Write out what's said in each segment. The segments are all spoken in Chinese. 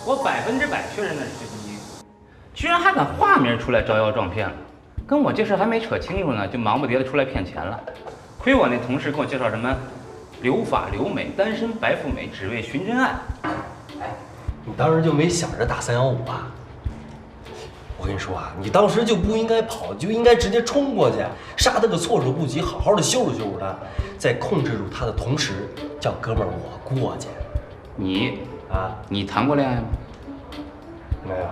我100%确认那是薛晶晶，居然还敢化名出来招摇撞骗了。跟我这事还没扯清楚呢，就忙不迭的出来骗钱了。亏我那同事跟我介绍什么留法留美、单身白富美，只为寻真爱。哎，你当时就没想着打315啊？我跟你说啊，你当时就不应该跑，就应该直接冲过去，杀他个措手不及，好好的羞辱羞辱他，在控制住他的同时，叫哥们儿我过去。你谈过恋爱吗？没有。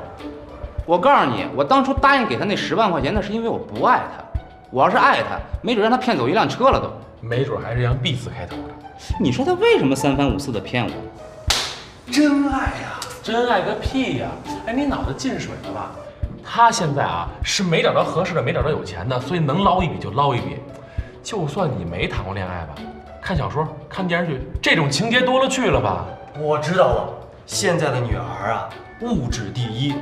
我告诉你，我当初答应给他那10万块钱，那是因为我不爱他。我要是爱他，没准让他骗走一辆车了都。没准还是样 B 字开头的。你说他为什么3番5次的骗我？真爱呀！真爱个屁呀！哎，你脑子进水了吧？他现在啊是没找着合适的，没找着有钱的，所以能捞一笔就捞一笔。就算你没谈过恋爱吧，看小说、看电视剧，这种情节多了去了吧？我知道了，现在的女孩啊，物质第一。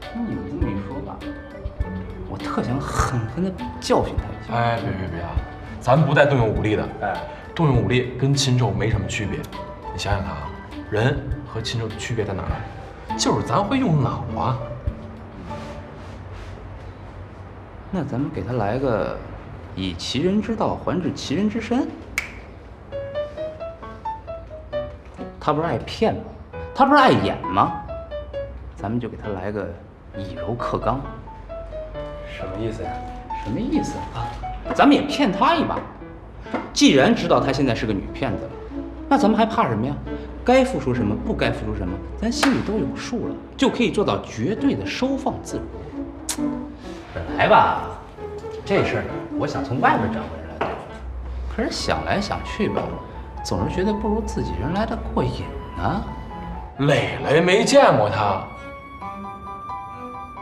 听你们这么一说吧，我特想狠狠地教训他一下。哎，别啊，咱不带动用武力的。哎，动用武力跟禽兽没什么区别。你想想看啊，人和禽兽的区别在哪儿？就是咱会用脑啊。那咱们给他来个以其人之道还治其人之身。他不是爱骗吗？他不是爱演吗？咱们就给他来个以柔克刚。什么意思呀？什么意思啊？咱们也骗他一把。既然知道她现在是个女骗子了，那咱们还怕什么呀？该付出什么，不该付出什么，咱心里都有数了，就可以做到绝对的收放自如。本来吧，这事儿呢，我想从外边找个人来对付，可是想来想去吧，总是觉得不如自己人来的过瘾呢。磊磊没见过他。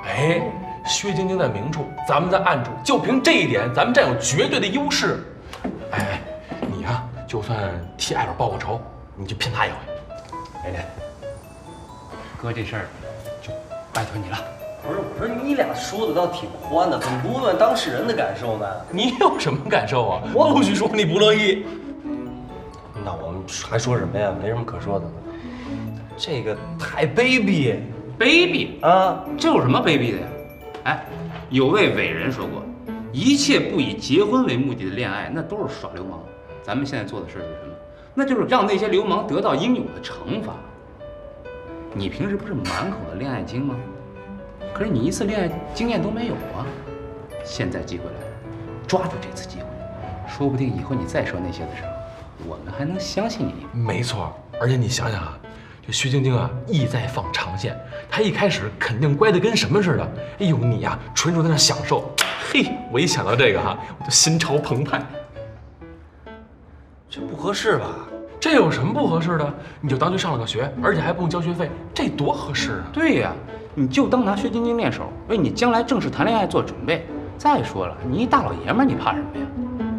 哎，薛晶晶在明处，咱们在暗处，就凭这一点，咱们占有绝对的优势。哎，你呀，就算替艾伦报个仇，你就骗他一回。磊磊，哥这事儿就拜托你了。不是，我说你俩说的倒挺欢的，怎么不问问当事人的感受呢？你有什么感受啊？我不许说你不乐意。那我们还说什么呀？没什么可说的了。这个太卑鄙，卑鄙啊！这有什么卑鄙的呀？哎，有位伟人说过，一切不以结婚为目的的恋爱，那都是耍流氓。咱们现在做的事是什么？那就是让那些流氓得到应有的惩罚。你平时不是满口的恋爱经吗？可是你一次恋爱经验都没有啊！现在机会来了，抓住这次机会，说不定以后你再说那些的时候，我们还能相信你。没错，而且你想想啊，这薛晶晶啊，意在放长线，她一开始肯定乖得跟什么似的。哎呦，你呀，纯属在那享受。嘿，我一想到这个哈，我就心潮澎湃。这不合适吧？这有什么不合适的？你就当去上了个学，而且还不用交学费，这多合适啊！对呀，你就当拿薛晶晶练手，为你将来正式谈恋爱做准备。再说了，你一大老爷们儿，你怕什么呀？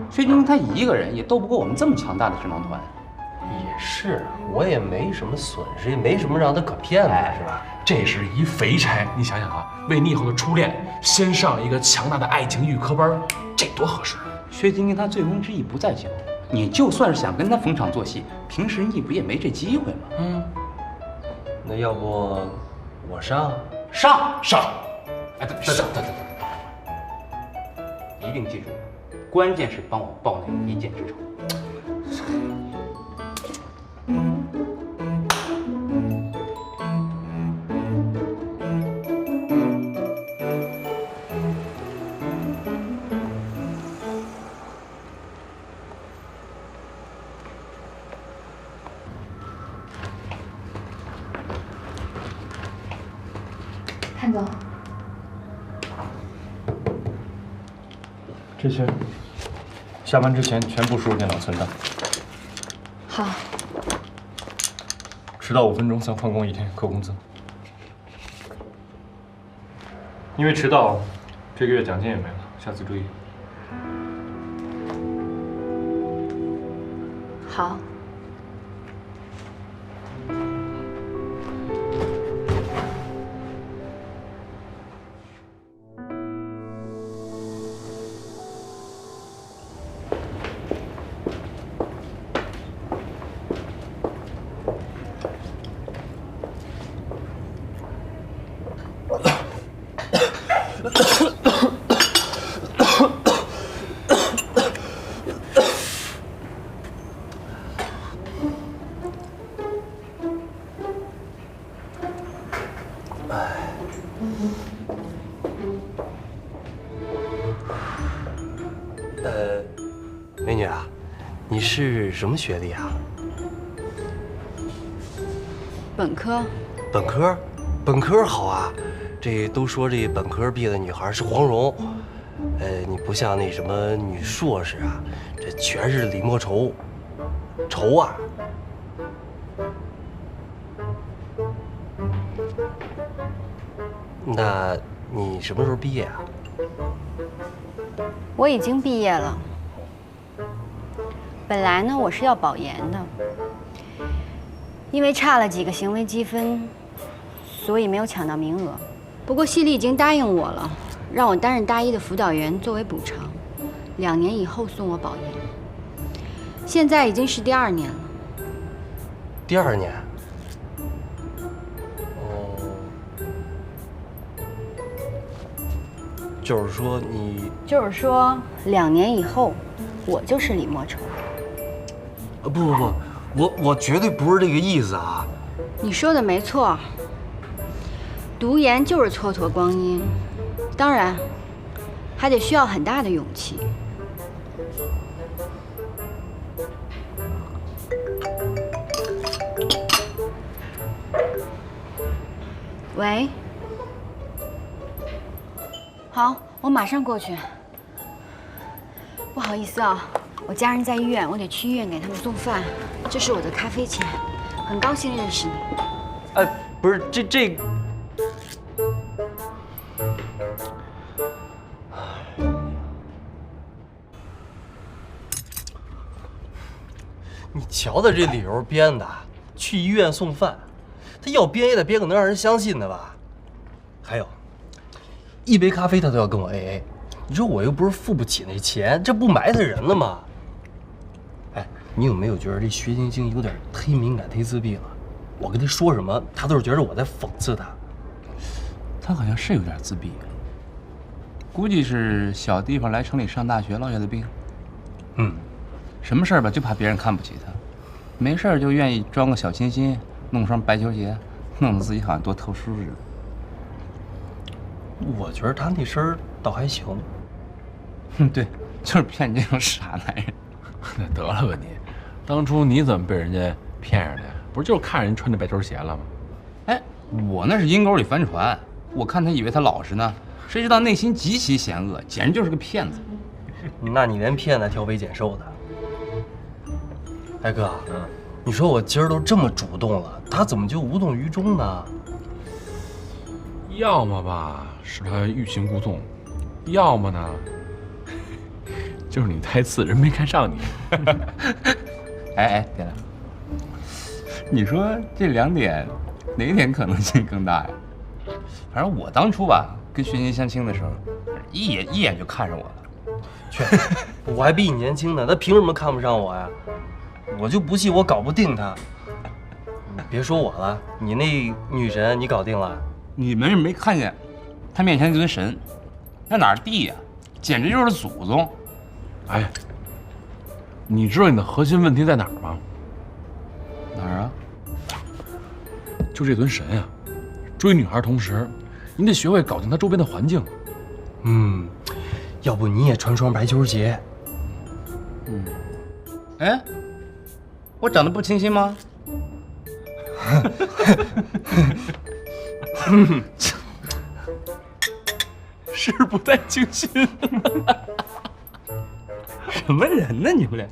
薛晶晶她一个人也斗不过我们这么强大的智囊团。也是，我也没什么损失，也没什么让她可骗的，是吧？这是一肥差，你想想啊，为你以后的初恋先上一个强大的爱情预科班，这多合适！薛晶晶她醉翁之意不在酒，你就算是想跟她逢场作戏，平时你不也没这机会吗？那要不我上？哎，等，一定记住，关键是帮我报那个一箭之仇。潘总，这些下班之前全部输入电脑存档。好。迟到5分钟算旷工1天，扣工资。因为迟到，这个月奖金也没了，下次注意。好。是什么学历啊？本科。本科？本科好啊，这都说这本科毕业的女孩是黄蓉。你不像那什么女硕士啊，这全是李莫愁。愁啊！那你什么时候毕业啊？我已经毕业了。本来呢，我是要保研的，因为差了几个行为积分，所以没有抢到名额。不过系里已经答应我了，让我担任大一的辅导员作为补偿，2年以后送我保研。现在已经是第2年了。第2年？哦，就是说2年以后，我就是李莫愁。不，我绝对不是这个意思啊！你说的没错，读研就是蹉跎光阴，当然还得需要很大的勇气。喂，好，我马上过去。不好意思啊，我家人在医院，我得去医院给他们送饭。这是我的咖啡钱，很高兴认识你。不是这。你瞧他这理由编的，去医院送饭，他要编也得编个能让人相信的吧？还有，一杯咖啡他都要跟我 AA， 你说我又不是付不起那钱，这不埋汰人了吗？哎，你有没有觉得这薛晶晶有点忒敏感、忒自闭了？我跟他说什么，他都是觉得我在讽刺他。他好像是有点自闭，估计是小地方来城里上大学落下的病。什么事儿吧，就怕别人看不起他，没事儿就愿意装个小清新，弄双白球鞋，弄得自己好像多特殊似的。我觉得他那身儿倒还行。对，就是骗你这种傻男人。那得了吧你，当初你怎么被人家骗上的？不是就是看人穿着白球鞋了吗？哎，我那是阴沟里翻船，我看他以为他老实呢，谁知道内心极其险恶，简直就是个骗子。那你连骗子挑肥拣瘦的。哎哥，你说我今儿都这么主动了，他怎么就无动于衷呢？要么吧是他欲擒故纵，要么呢就是你太次，人没看上你。哎，对了，你说这2点哪点可能性更大呀？反正我当初吧跟薛晶相亲的时候，一眼就看上我了。去，我还比你年轻呢，他凭什么看不上我呀？我就不信我搞不定他。别说我了，你那女神你搞定了？你们是没看见他面前那尊神，那哪儿地呀，简直就是祖宗。哎，你知道你的核心问题在哪儿吗？哪儿啊？就这尊神啊，追女孩同时，你得学会搞定他周边的环境。要不你也穿双白球鞋？哎，我长得不清新吗？是不太清新。什么人呢你们俩？